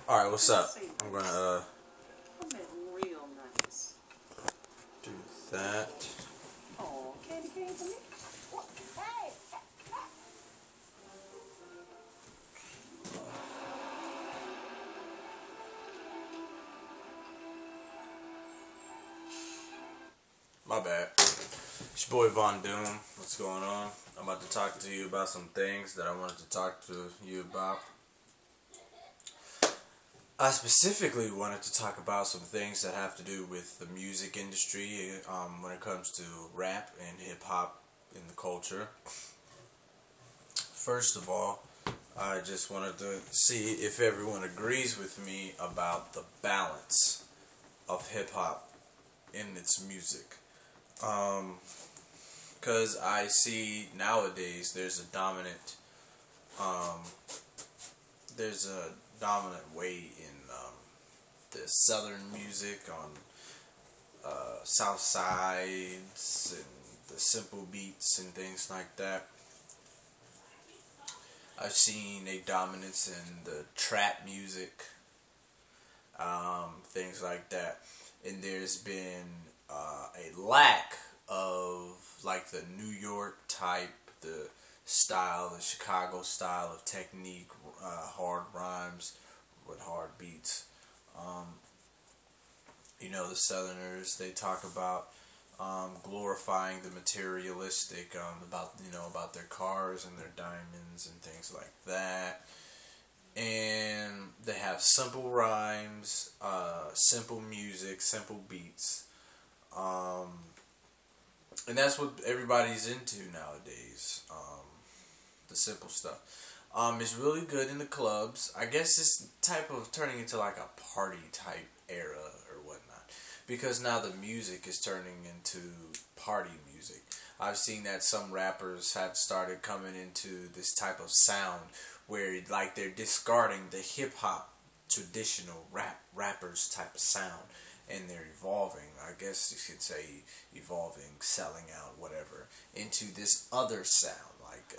Alright, what's up? I'm gonna real nice. do that. Oh, candy cane for me? Hey. My bad. It's your boy Von Doom. What's going on? I'm about to talk to you about some things that I wanted to talk to you about. I specifically wanted to talk about some things that have to do with the music industry when it comes to rap and hip-hop in the culture. First of all, I just wanted to see if everyone agrees with me about the balance of hip-hop in its music. Because I see nowadays there's a dominant way in the southern music on south sides and the simple beats and things like that. I've seen a dominance in the trap music, things like that, and there's been a lack of like the New York type, the style, the Chicago style of technique, hard rhymes with hard beats. The Southerners, they talk about glorifying the materialistic, about their cars and their diamonds and things like that. And they have simple rhymes, simple music, simple beats. And that's what everybody's into nowadays, the simple stuff. It's really good in the clubs. I guess it's type of turning into like a party type era or whatnot, because now the music is turning into party music. I've seen that some rappers have started coming into this type of sound where like they're discarding the hip hop traditional rappers type of sound, and they're evolving, I guess you could say evolving, selling out, whatever, into this other sound. Like,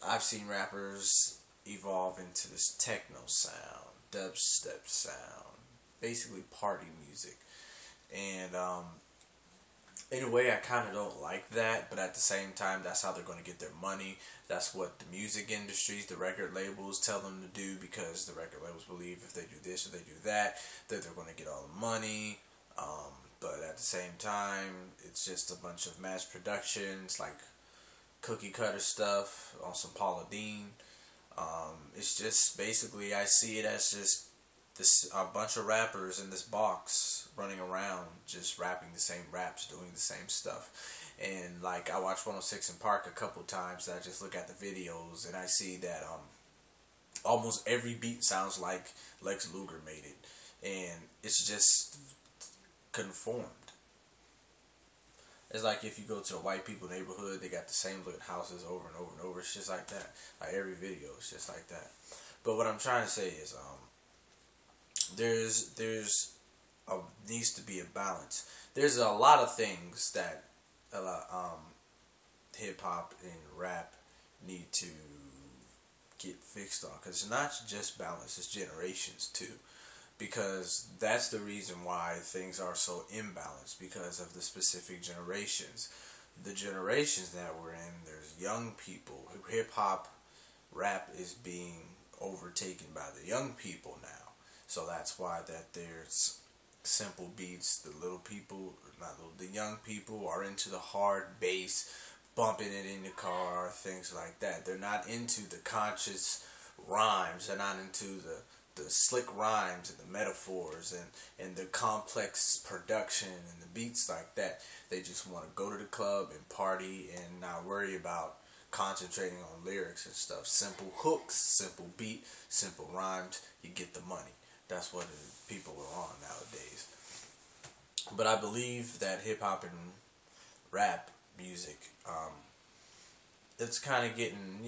I've seen rappers evolve into this techno sound, dubstep sound, basically party music. And, in a way, I kind of don't like that, but at the same time, that's how they're going to get their money. That's what the music industries, the record labels tell them to do, because the record labels believe if they do this or they do that they're going to get all the money. But at the same time, it's just a bunch of mass productions, like cookie cutter stuff on some Paula Deen. It's just basically, I see it as just a bunch of rappers in this box running around just rapping the same raps, doing the same stuff. And like, I watched 106 in Park a couple times, and I just look at the videos and I see that almost every beat sounds like Lex Luger made it, and it's just conformed. It's like if you go to a white people neighborhood, they got the same looking houses over and over and over. It's just like that. Like every video is just like that. But what I'm trying to say is needs to be a balance. There's a lot of things that hip hop and rap need to get fixed on, because it's not just balance, it's generations too. Because that's the reason why things are so imbalanced, because of the specific generations. The generations that we're in, there's young people. Hip hop, rap is being overtaken by the young people now. So that's why that there's simple beats. The young people are into the hard bass, bumping it in the car, things like that. They're not into the conscious rhymes. They're not into the slick rhymes and the metaphors and the complex production and the beats like that. They just want to go to the club and party and not worry about concentrating on lyrics and stuff. Simple hooks, simple beat, simple rhymes, you get the money. That's what people are on nowadays. But I believe that hip-hop and rap music, it's kind of getting,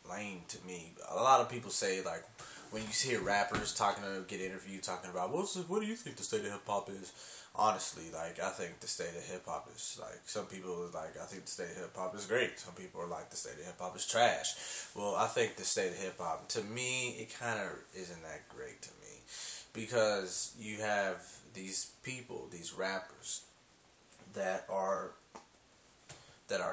lame to me. A lot of people say, like, when you hear rappers get interviewed talking about what do you think the state of hip hop is? Honestly, like, I think the state of hip hop is like, some people are like, I think the state of hip hop is great. Some people are like, the state of hip hop is trash. Well, I think the state of hip hop, to me, it kind of isn't that great to me, because you have these people, these rappers that are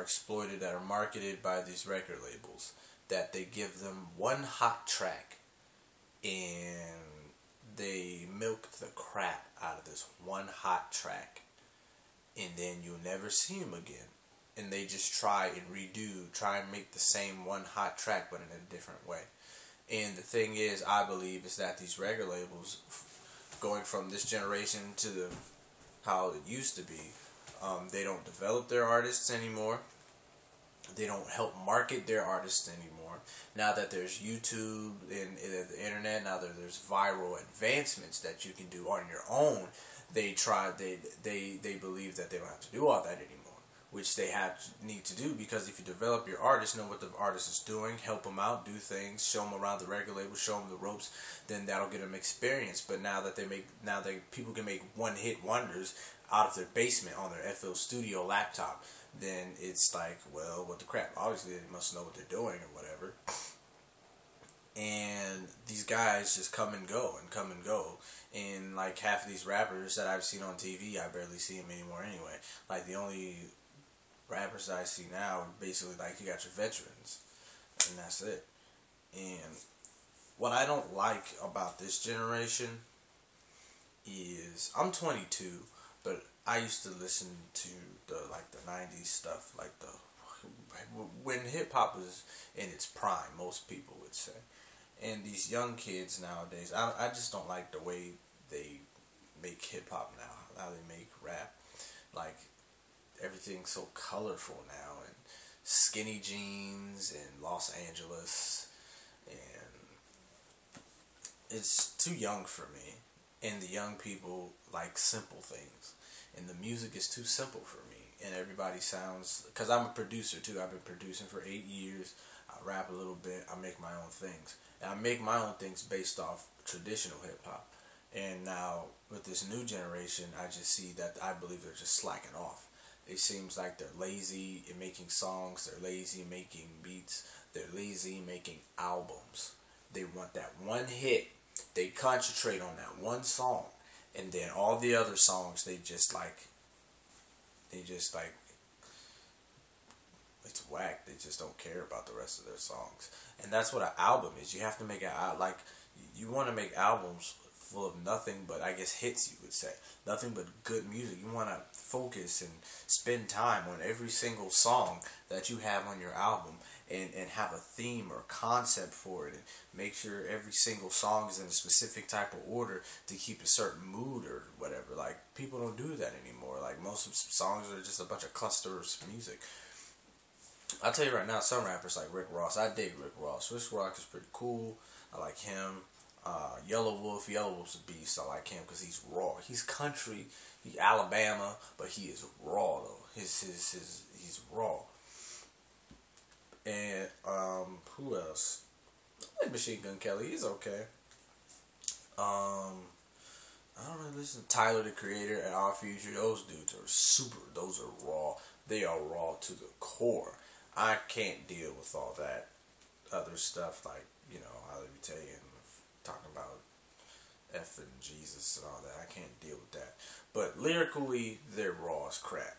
exploited, that are marketed by these record labels, that they give them one hot track and they milk the crap out of this one hot track, and then you'll never see them again. And they just try and make the same one hot track but in a different way. And the thing is, I believe, is that these record labels, going from this generation to how it used to be, they don't develop their artists anymore. They don't help market their artists anymore. Now that there's YouTube and the internet, now that there's viral advancements that you can do on your own, they believe that they don't have to do all that anymore, which they need to do, because if you develop your artist, know what the artist is doing, help them out, do things, show them around the record label, show them the ropes, then that'll get them experience. But now that people can make one hit wonders out of their basement on their FL Studio laptop, then it's like, well, what the crap? Obviously, they must know what they're doing or whatever. And these guys just come and go. And like, half of these rappers that I've seen on TV, I barely see them anymore anyway. Like, the only rappers that I see now, basically, like, you got your veterans, and that's it. And what I don't like about this generation is, I'm 22, but I used to listen to the 90s stuff, like when hip hop was in its prime, most people would say. And these young kids nowadays, I just don't like the way they make hip hop now, how they make rap. Like, everything's so colorful now, and skinny jeans in Los Angeles, and it's too young for me. And the young people like simple things, and the music is too simple for me. And everybody sounds, because I'm a producer too. I've been producing for 8 years. I rap a little bit. I make my own things, and I make my own things based off traditional hip hop. And now with this new generation, I just see that I believe they're just slacking off. It seems like they're lazy in making songs. They're lazy in making beats. They're lazy in making albums. They want that one hit. They concentrate on that one song, and then all the other songs, they just like, it's whack. They just don't care about the rest of their songs. And that's what an album is. You have to make you want to make albums full of nothing but, I guess, hits, you would say. Nothing but good music. You want to focus and spend time on every single song that you have on your album, and have a theme or concept for it, and make sure every single song is in a specific type of order to keep a certain mood or whatever. Like, people don't do that anymore. Like, most of songs are just a bunch of clusters of music. I'll tell you right now, some rappers like Rick Ross. I dig Rick Ross. Rick Ross is pretty cool. I like him. Yellow Wolf's a beast. I like him because he's raw. He's country. He's Alabama, but he is raw though. He's raw. And who else? I like Machine Gun Kelly. He's okay. I don't really listen to Tyler, the Creator, and Our Future. Those dudes are super. Those are raw. They are raw to the core. I can't deal with all that other stuff, like, how they be talking about F and Jesus and all that. I can't deal with that. But lyrically, they're raw as crap.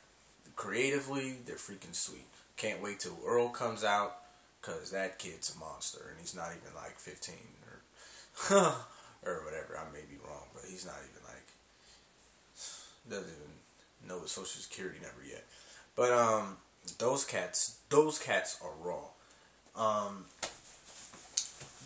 Creatively, they're freaking sweet. Can't wait till Earl comes out, because that kid's a monster, and he's not even like 15 or whatever. I may be wrong, but he's not even doesn't even know his social security number yet. But those cats are raw.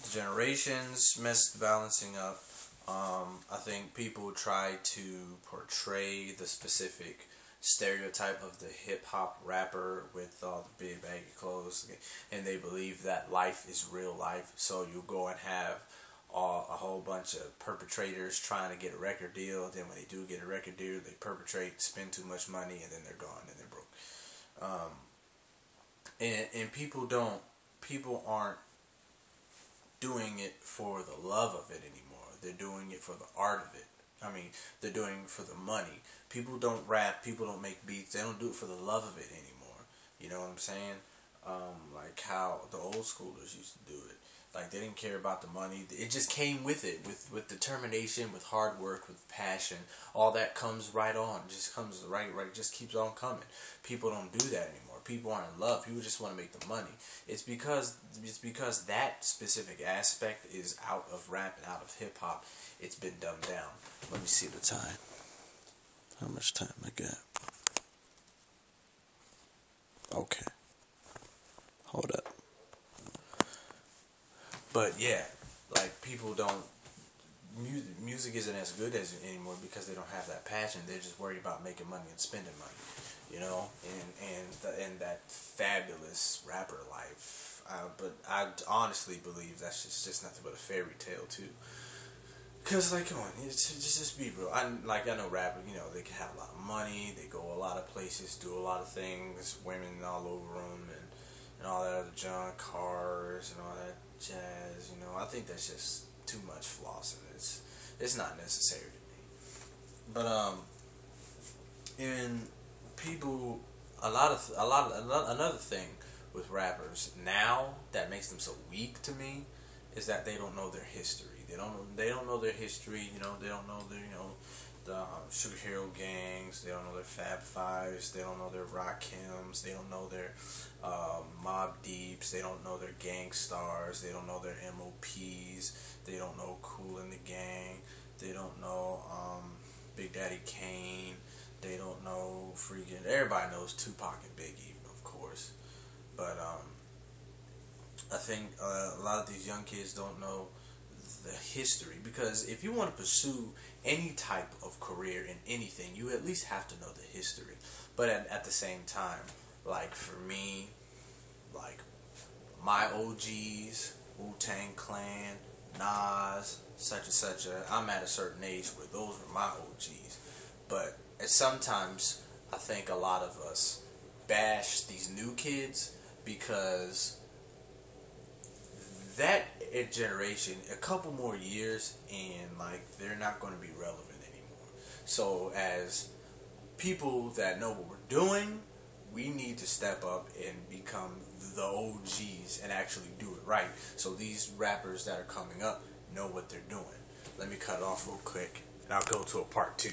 The generations messed the balancing up. I think people try to portray the specific stereotype of the hip-hop rapper with all the big baggy clothes, and they believe that life is real life. So you go and have a whole bunch of perpetrators trying to get a record deal. Then when they do get a record deal, they perpetrate, spend too much money, and then they're gone and they're broke. And people aren't doing it for the love of it anymore. They're doing it for the art of it. I mean, they're doing it for the money. People don't rap. People don't make beats. They don't do it for the love of it anymore. You know what I'm saying? Like how the old schoolers used to do it. Like they didn't care about the money. It just came with it, with determination, with hard work, with passion. All that comes right on. Just comes right. Just keeps on coming. People don't do that anymore. People aren't in love. People just want to make the money. It's because that specific aspect is out of rap and out of hip hop. It's been dumbed down. Let me see the time. How much time I got? Okay. Hold up. But yeah, like people don't. Music isn't as good as it anymore because they don't have that passion. They're just worried about making money and spending money, you know, and that fabulous rapper life. But I honestly believe that's just nothing but a fairy tale too. Cause like, come on, just be real. I know rappers, you know, they can have a lot of money, they go a lot of places, do a lot of things, women all over them, and all that other junk, cars, and all that jazz. You know, I think that's just too much flossing. It's not necessary to me. But in people, another thing with rappers now that makes them so weak to me is that they don't know their history. They don't know their history. You know, they don't know their the Sugar Hero gangs. They don't know their Fab Fives. They don't know their Rakims. They don't know their Mob Deeps. They don't know their Gang Stars. They don't know their MOPs. They don't know Kool and the Gang. They don't know Big Daddy Kane. They don't know freaking. Everybody knows Tupac and Biggie, of course. But I think a lot of these young kids don't know the history, because if you want to pursue any type of career in anything, you at least have to know the history. But at the same time, like for me, like my OGs, Wu-Tang Clan, Nas, such and such, I'm at a certain age where those were my OGs. But sometimes I think a lot of us bash these new kids because that generation, a couple more years, and like they're not going to be relevant anymore. So as people that know what we're doing, we need to step up and become the OGs and actually do it right. So these rappers that are coming up know what they're doing. Let me cut it off real quick, and I'll go to a part 2.